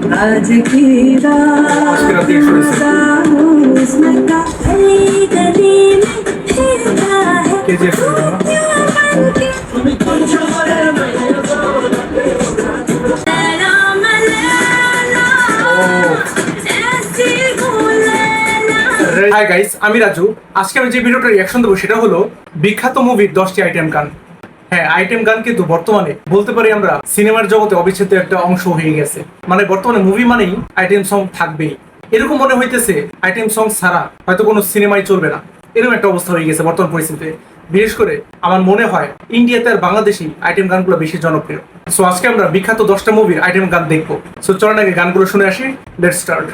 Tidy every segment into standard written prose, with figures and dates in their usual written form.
आज की रात मजा हुस्न का गली गली में फिरता है लैला मलैला ऐसी हूँ लैला। হাই গাইস, আমি রাজু। আজকে আমি যে ভিডিওটা রিঅ্যাকশন দেবো সেটা হলো বিখ্যাত মুভির 10টি আইটেম গান। হ্যাঁ, আইটেম গান কিন্তু বর্তমানে বলতে পারি আমরা সিনেমার জগতে অবিচ্ছেদ্য একটা অংশ হয়ে গেছে। মানে বর্তমানে মুভি মানেই আইটেম সং থাকবেই, এরকম মনে হইতেছে আইটেম সং ছাড়া হয়তো কোনো সিনেমাই চলবে না, এরকম একটা অবস্থা হয়ে গেছে বর্তমান পরিস্থিতিতে। বিশেষ করে আমার মনে হয় ইন্ডিয়াতে আর বাংলাদেশি আইটেম গানগুলো বেশি জনপ্রিয়। সো আজকে আমরা বিখ্যাত 10টা মুভির আইটেম গান দেখবো। সো চলেন আগে গানগুলো শুনে আসি। Let's start.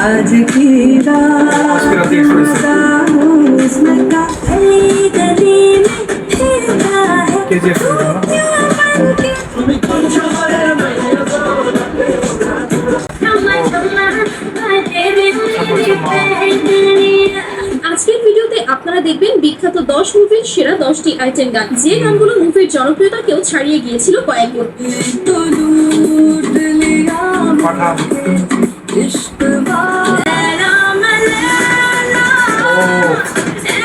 आज की रात मजा हुस्न का गली गली में फिरता है केजीएफ আজকের ভিডিওতে আপনারা দেখবেন বিখ্যাত 10 মুভির সেরা 10টি আইটেম গান, যে গানগুলো মুভির জনপ্রিয়তাকেও ছাড়িয়ে গিয়েছিল কয়েক গুণ। तो लूट लिया इश्क लैला मलैला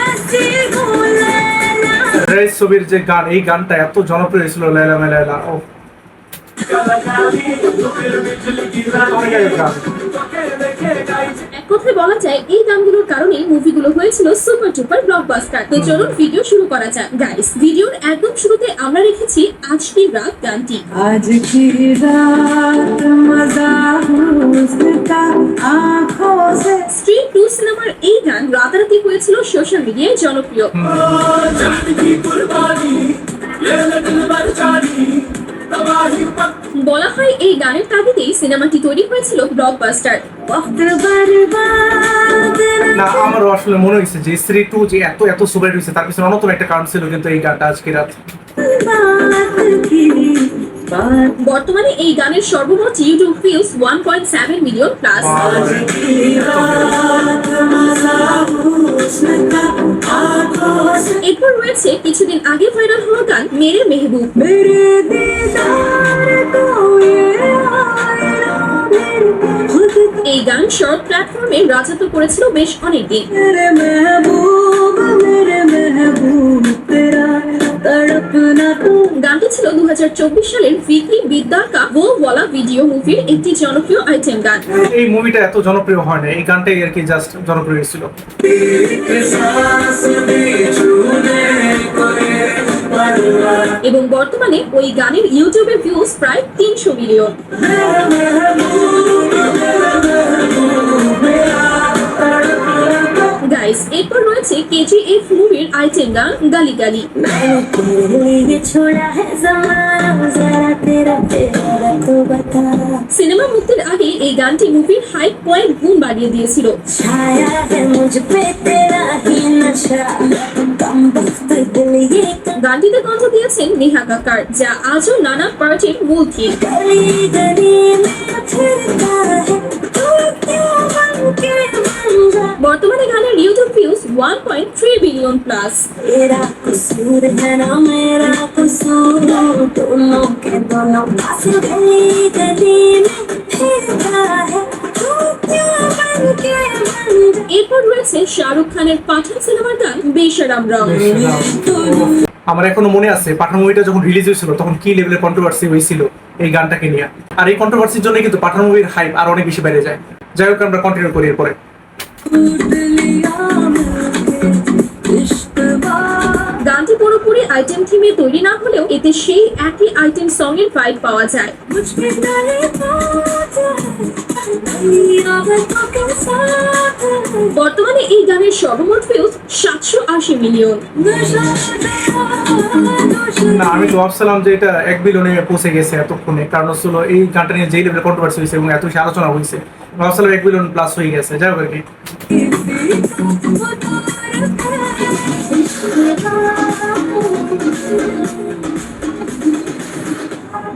ऐसी हूँ लैला। রেস ছবির যে গান, এই গানটা এত জনপ্রিয় ছিল, লাইলা মালাইলা। ও এক কথায় বলা যায় এই গানগুলোর কারণেই মুভিগুলো হয়েছিল সুপার ডুপার ব্লকবাস্টার। তো চলুন ভিডিও শুরু করা যাক। গাইস, ভিডিওর একদম শুরুতে আমরা রেখেছি আজ কি রাত গানটি। आज की रात मजा हुस्न का आँखों से। স্ত্রী 2 সিনেমার এই গান রাতারাতি হয়েছিল সোশ্যাল মিডিয়ায় জনপ্রিয়। বলা হয় এই গানের তাগিদেই সিনেমাটি তৈরি হয়েছিল ব্লকবাস্টার। वक्त बर्बाद না, আমারও আসলে মনে হয়েছে যে স্ত্রী 2 যে এত এত সুপার হয়েছে তার পিছনে অন্যতম একটা কারণ ছিল কিন্তু এই গানটা আজকে রাত। बात की बात। বর্তমানে এই গানের সর্বমোট ইউটিউব ভিউজ 1.7 মিলিয়ন প্লাস। आज की रात मजा हुस्न का आँखों से। এরপর রয়েছে কিছুদিন আগে ভাইরাল হওয়া গান মেরে মেহবুব। मेरे दीदार को ये आईना मेरे खुद का। এই গান শর্ট প্ল্যাটফর্মে রাজত্ব করেছিল বেশ অনেকদিন। मेरे महबूब तेरा तड़पना तू। গানটি ছিল 2024 সালের ভিকি বিদ্যার কা वो वाला ভিডিও মুভির একটি জনপ্রিয় আইটেম গান। এই মুভিটা এত জনপ্রিয় হয় না, এই গানটাই আর কি জাস্ট জনপ্রিয় হয়েছিল। এবং বর্তমানে ওই গানের ইউটিউবে ভিউজ প্রায় 300 মিলিয়ন। গাইস, এরপর রয়েছে কেজিএফ মুভির আইটেম গান গালি গালি। ये छोड़ा है ज़माना ज़रा तेरा तेरा तो बता। সিনেমা মুক্তির আগে এই গানটি মুভির হাইপ পয়েন্ট গুণ বাড়িয়ে দিয়েছিল। छाया है मुझ पे तेरा ही नशा कम वक्त दिल ये গানটিতে কণ্ঠ দিয়েছেন নেহা কাক্কার, যা আজও নানা পার্টির মূল থিম। गली गली में फिरता है तू क्यों बन के बन जा। বর্তমানে গানের ইউটিউব ভিউজ 1.3 বিলিয়ন প্লাস। तेरा कसूर है ना मेरा कसूर दोनों के दोनों पास गली गली में फिरता है तू क्यों बन के बन जा। এরপর রয়েছে শাহরুখ খানের পাঠান সিনেমার গান বেশারাম রং। আমার এখনো মনে আছে পাঠান মুভিটা যখন রিলিজ হয়েছিল তখন কি লেভেলের কন্ট্রোভার্সি হয়েছিল এই গানটাকে নিয়ে। আর এই কন্ট্রোভার্সির জন্য কিন্তু পাঠান মুভির হাইপ আর অনেক বেশি বেড়ে যায়। যাই হোক, আমরা কন্টিনিউ করি এরপরে। গানটি পুরোপুরি আইটেম থিমে তৈরি না হলেও এতে সেই একই আইটেম সং এর ভাইব পাওয়া যায়। বর্তমানে এই গানের সর্বমোট ভিউজ 780 মিলিয়ন। না, আমি তো ভাবছিলাম যে এটা 1 বিলিয়নে পৌঁছে গেছে এতক্ষণে, কারণ হচ্ছিল এই গানটা নিয়ে যেই লেভেলের কন্ট্রোভার্সি হয়েছে এবং এত বেশি আলোচনা হয়েছে, ভাবছিলাম 1 বিলিয়ন প্লাস হয়ে গেছে। যাই হোক আর কি।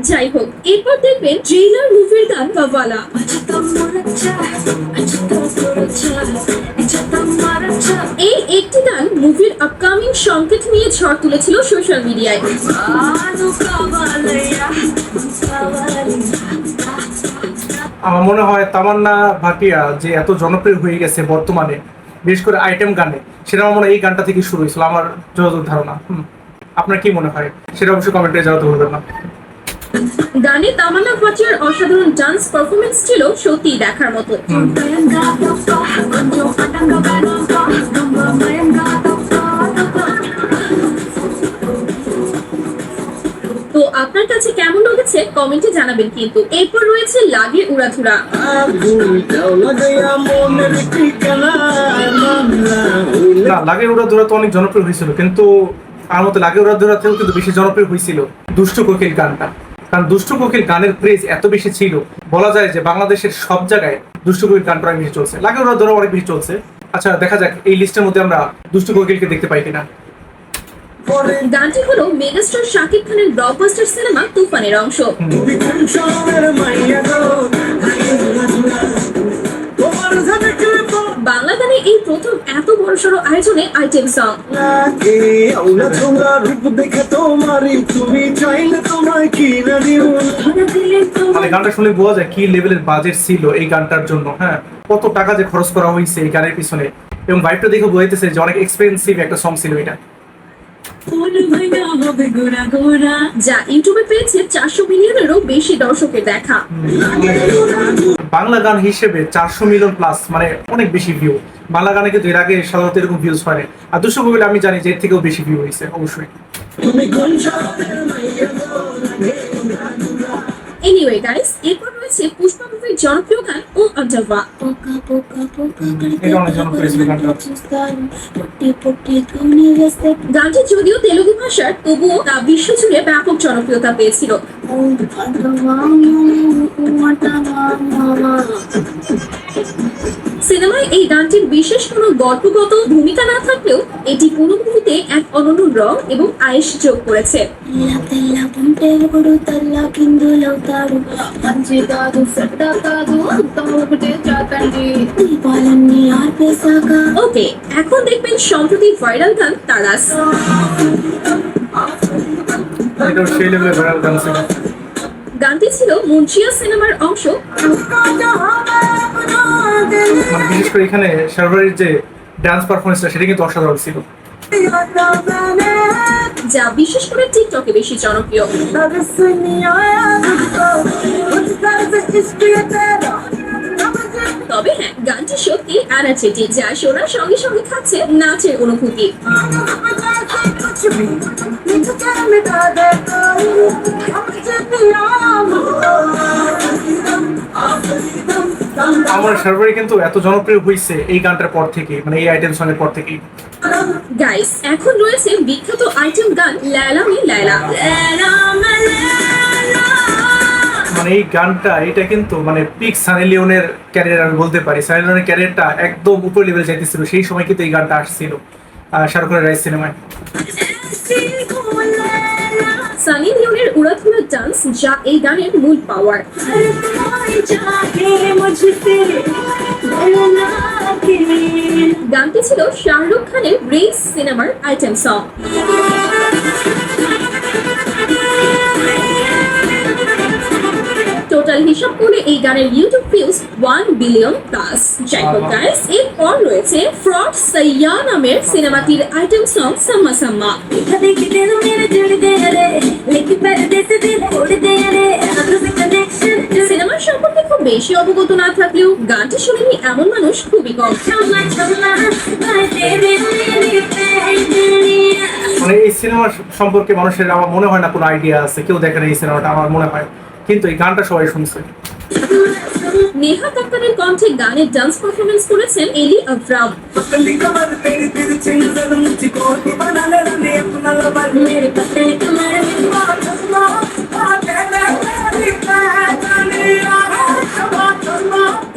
যাই হোক, এরপর দেখবেন ট্রেইলার মুভির গান কাওয়ালা। এই একটি গান মুভির আপকামিং সংকেত নিয়ে ঝড় তুলেছিল সোশ্যাল মিডিয়ায়। আমার মনে হয় তামান্না ভাটিয়া যে এত জনপ্রিয় হয়ে গেছে বর্তমানে, বিশেষ করে আইটেম গানে, সেটা আমার মনে হয় এই গানটা থেকে শুরু হয়েছিল, আমার যতদূর ধারণা। আপনার কি মনে হয় সেটা অবশ্যই কমেন্টে জানাতে ভুলবেন না। গানে তামান্না ভাটিয়ার অসাধারণ ডান্স পারফরমেন্স ছিল সত্যি দেখার মতো। তো আপনার কাছে কেমন লেগেছে কমেন্টে জানাবেন কিন্তু। এরপর রয়েছে লাগে উড়াধুরা। না, লাগে উড়াধুরা তো অনেক জনপ্রিয় হয়েছিল, কিন্তু আমার মতে লাগে উড়াধুরাতেও কিন্তু বেশি জনপ্রিয় হয়েছিল দুষ্ট কোকিল গানটা। কারণ দুষ্ট কোকিল গানের ক্রেজ এত বেশি ছিল, বলা যায় যে বাংলাদেশের সব জায়গায় দুষ্ট কোকিল গানটা অনেক বেশি চলছে, লাগে উড়াধুরা অনেক বেশি চলছে। আচ্ছা, দেখা যাক এই লিস্টের মধ্যে আমরা দুষ্ট কোকিলকে দেখতে পাই কিনা। গানটি হলো মেগাস্টার শাকিব খানের ব্লকবাস্টার সিনেমা তুফানের অংশ। বাংলা গানে এই প্রথম এত বড়সড় আয়োজনে আইটেম সং। মানে গানটা শুনে বোঝা যায় কি লেভেলের বাজেট ছিল এই গানটার জন্য। হ্যাঁ, কত টাকা যে খরচ করা হয়েছে এই গানের পিছনে, এবং ভাইবটা দেখে বোঝাইতেছে যে অনেক এক্সপেন্সিভ একটা সং ছিল এটা। যা ইউটিউবে পেয়েছে 400 মিলিয়নেরও বেশি দর্শকের দেখা। বাংলা গান হিসেবে 400 মিলিয়ন প্লাস, মানে অনেক বেশি ভিউ। বাংলা গানে কিন্তু এর আগে সাধারণত এরকম ভিউজ হয় না। আর দুশো কোকিল আমি জানি যে এর থেকেও বেশি ভিউ হয়েছে অবশ্যই। এনিওয়ে গাইস, এরপর রয়েছে পুষ্পা মুভির জনপ্রিয় গান ও আন্ডারওয়া। এটা অনেক জনপ্রিয় ছিল গানটা। গানটি যদিও তেলুগু ভাষার, তবুও তা বিশ্বজুড়ে ব্যাপক জনপ্রিয়তা পেয়েছিল। সিনেমায় এই গানটির বিশেষ কোনো গল্পগত ভূমিকা না থাকলেও এটি পুরো মুভিতে এক অনন্য রং এবং আয়েশ যোগ করেছে। ওকে, এখন দেখবেন সম্প্রতি ভাইরাল গান তারাস। এটাও সেই লেভেলের ভাইরাল গান ছিল। গানটি ছিল মুন্সিয়া সিনেমার অংশ। মানে বিশেষ করে এখানে শারবারির যে ডান্স পারফরমেন্সটা সেটা কিন্তু অসাধারণ ছিল, যা বিশেষ করে টিকটকে বেশি জনপ্রিয়। তবে হ্যাঁ, গানটি সত্যি এনার্জেটিক, যা শোনার সঙ্গে সঙ্গে খাচ্ছে নাচের অনুভূতি। আমার শারবারি কিন্তু এত জনপ্রিয় হয়েছে এই গানটার পর থেকে, মানে এই আইটেম সং এর পর থেকেই। গাইস, এখন রয়েছে বিখ্যাত আইটেম গান লায়লা মে লায়লা। মানে এই গানটা, এটা কিন্তু মানে পিক সানি লিওনের ক্যারিয়ার আমি বলতে পারি। সানি লিওনের ক্যারিয়ারটা একদম উপর লেভেলে যাইতেছিল সেই সময় কিন্তু এই গানটা আসছিল শাহরুখ খানের রাইস সিনেমায়। সানি লিওনের উড়াধুরা ডান্স, যা এই গানের মূল পাওয়ার। গানটি ছিল শাহরুখ খানের রেস সিনেমার আইটেম সং। টোটাল হিসাব করে এই গানের ইউটিউব ভিউজ 1 বিলিয়ন প্লাস। যাই হোক গাইস, এরপর রয়েছে ফ্রড সাইয়া নামের সিনেমাটির আইটেম সং সাম্মা সাম্মা। সিনেমার সম্পর্কে খুব বেশি অবগত না থাকলেও গানটি শুনেনি এমন মানুষ খুবই কম। মানে এই সিনেমা সম্পর্কে মানুষের আমার মনে হয় না কোনো আইডিয়া আছে, কেউ দেখে না এই সিনেমাটা আমার মনে হয়, কিন্তু এই গানটা সবাই শুনছে। নেহা কাক্কারের কণ্ঠে গানের ডান্স পারফরমেন্স করেছেন এলি আফরাম।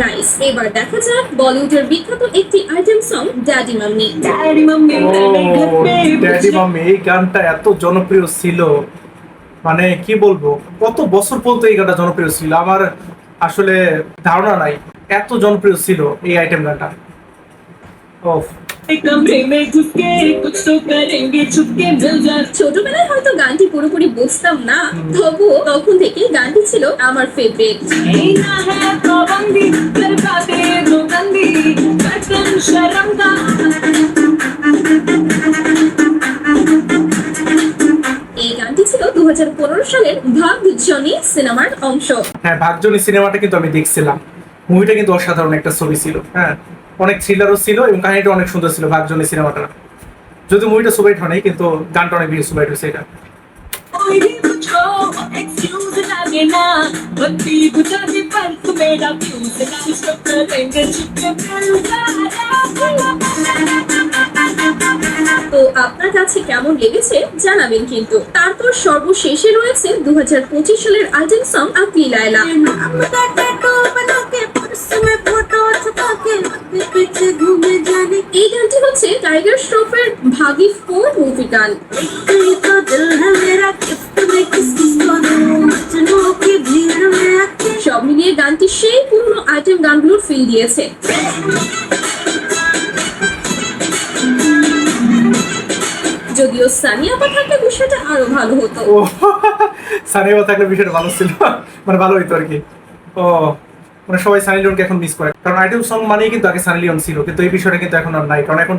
গাইস, এবার দেখা যাক বলিউডের বিখ্যাত একটি item song daddy mummy. Daddy mummy এই গানটা এত জনপ্রিয় ছিল, মানে কি বলবো, কত বছর পর্যন্ত এই গানটা জনপ্রিয় ছিল আমার আসলে ধারণা নাই, এত জনপ্রিয় ছিল এই আইটেম গানটা। ছোটবেলায় হয়তো গানটি পুরোপুরি বুঝতাম না, তবুও তখন থেকে গানটি ছিল আমার ফেভারিট। ভাগজনী সিনেমার অংশ। হ্যাঁ, ভাগজনী সিনেমাটা কিন্তু আমি দেখছিলাম। মুভিটা কিন্তু অসাধারণ একটা ছবি ছিল। হ্যাঁ, অনেক থ্রিলারও ছিল এবং কাহিনীটা অনেক সুন্দর ছিল ভাগজনী সিনেমাটা। যদি মুভিটা সুপারহিট হয় নাই, কিন্তু গানটা অনেক বেশি সুপারহিট হয়েছে এটা। कोई भी मुझको एक्सक्यूज लगे ना, बत्ती बुझा के पर तू मेरा फ्यूज लाइट करेंगे चुपके मिल তো আপনার কাছে কেমন লেগেছে জানাবেন কিন্তু। তারপর সর্বশেষে রয়েছে 2025 সালের আইটেম সং আকলি লায়লা। এই গানটি হচ্ছে টাইগার শ্রফের ভাগি 4 মুভি গান। সব মিলিয়ে গানটি সেই পুরনো আইটেম গানগুলোর ফিল দিয়েছে। যদিও সানিয়া আপা থাকলে বিষয়টা আরো ভালো হতো। ও সানিয়া থাকলে বিষয়টা ভালো ছিল, মানে ভালো হইতো আর কি। ও মানে সবাই সানি লিওনকে এখন মিস করে, কারণ আইটেম সং মানেই কিন্তু আগে সানি লিওন ছিল, কিন্তু এই বিষয়টা কিন্তু এখন আর নাই, কারণ এখন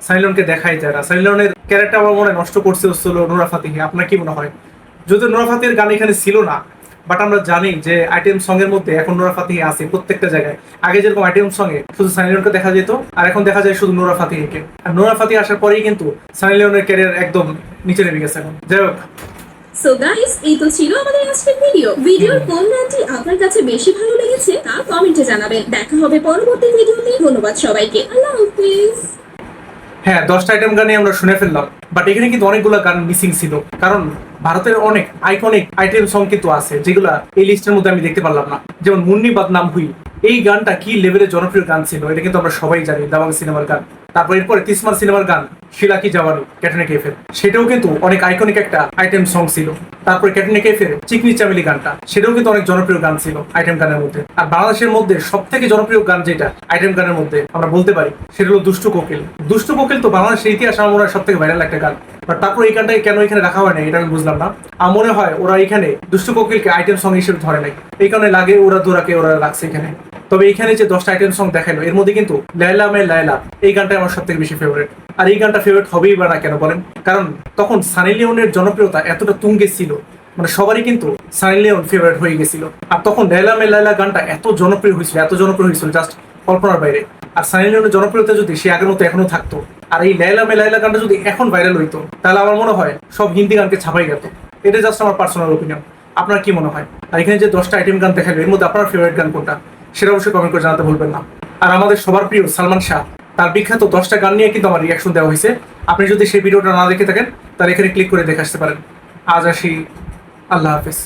সানি লিওনকে দেখাই যায় না। সানি লিওনের ক্যারেক্টার আমার মনে হয় নষ্ট করছে হচ্ছিল নোরা ফাতেহি। আপনার কি মনে হয়? যদিও নোরা ফাতেহির গান এখানে ছিল না, বাট আমরা জানি যে আইটেম সং এর মধ্যে এখন নোরা ফাতেহি আছে প্রত্যেকটা জায়গায়। আগে যেরকম আইটেম সং এ শুধু সানি লিওনকে দেখা যেত, আর এখন দেখা যায় শুধু নোরা ফাতেহিকে। আর নোরা ফাতেহি আসার পরেই কিন্তু সানি লিওনের ক্যারিয়ার একদম নিচে নেমে গেছে এখন। যাই হোক, সো গাইস, এই তো ছিল আমাদের আজকের ভিডিওর কোন গানটি আপনার কাছে বেশি ভালো লেগেছে তা কমেন্টে জানাবেন। দেখা হবে পরবর্তী ভিডিওতে। ধন্যবাদ সবাইকে, আল্লাহ হাফেজ। হ্যাঁ, 10টা আইটেম গানই আমরা শুনে ফেললাম, বাট এখানে কিন্তু অনেকগুলো গান মিসিং ছিল, কারণ ভারতের অনেক আইকনিক আইটেম সং কিন্তু আছে যেগুলা এই লিস্টের মধ্যে আমি দেখতে পারলাম না। যেমন মুন্নি বাদনাম হুই, এই গানটা কি লেভেলের জনপ্রিয় গান ছিল এটা কিন্তু আমরা সবাই জানি, দাবাং সিনেমার গান। তারপর এরপরে তিসমার সিনেমার গান শিলা কি জাওয়ানি ক্যাটরিনা কাইফের, সেটাও কিন্তু অনেক আইকনিক একটা আইটেম সং ছিল। তারপরে ক্যাটরিনা কাইফের চিকনি চামেলি গানটা, সেটাও কিন্তু অনেক জনপ্রিয় গান ছিল আইটেম গানের মধ্যে। আর বাংলাদেশের মধ্যে সব থেকে জনপ্রিয় গান যেটা আইটেম গানের মধ্যে আমরা বলতে পারি, সেটা হলো দুষ্টু কোকিল। দুষ্টু কোকিল তো বাংলাদেশের ইতিহাস আমার মনে হয় সব থেকে ভাইরাল একটা গান, বাট তারপর এই গানটাকে কেন এখানে রাখা হয় না এটা আমি বুঝলাম না। আমার মনে হয় ওরা এখানে দুষ্টু কোকিলকে আইটেম সং হিসেবে ধরে নাই, এই কারণে লাগে ওরা দোরাকে ওরা রাখছে এখানে। তবে এখানে যে 10টা আইটেম সং দেখালো, এর মধ্যে কিন্তু লায়লা মে লায়লা এই গানটা আমার সব থেকে বেশি ফেভারিট। আর এই গানটা ফেভারিট হবেই বা না কেন বলেন? কারণ তখন সানি লিওনের জনপ্রিয়তা এতটা তুঙ্গে ছিল, মানে সবারই কিন্তু সানি লিওন ফেভারিট হয়ে গেছিল। আর তখন লায়লা মে লায়লা গানটা এত জনপ্রিয় হয়েছিল জাস্ট কল্পনার বাইরে। আর সানি লিওনের জনপ্রিয়তা যদি সে আগের মতো এখনো থাকতো, আর এই লায়লা মে লায়লা গানটা যদি এখন ভাইরাল হইতো, তাহলে আমার মনে হয় সব হিন্দি গানকে ছাপাই গেত। এটা জাস্ট আমার পার্সোনাল ওপিনিয়ন। আপনার কি মনে হয়? আর এখানে যে 10টা আইটেম গান দেখালো, এর মধ্যে আপনার ফেভারিট গান কোনটা সেটা অবশ্যই কমেন্ট করে জানাতে ভুলবেন না। আর আমাদের সবার প্রিয় সালমান শাহ, তার বিখ্যাত 10টা গান নিয়ে কিন্তু আমার রিয়াকশন দেওয়া হয়েছে। আপনি যদি সেই ভিডিওটা না দেখে থাকেন তাহলে এখানে ক্লিক করে দেখে আসতে পারেন। আজ আসি, আল্লাহ হাফেজ।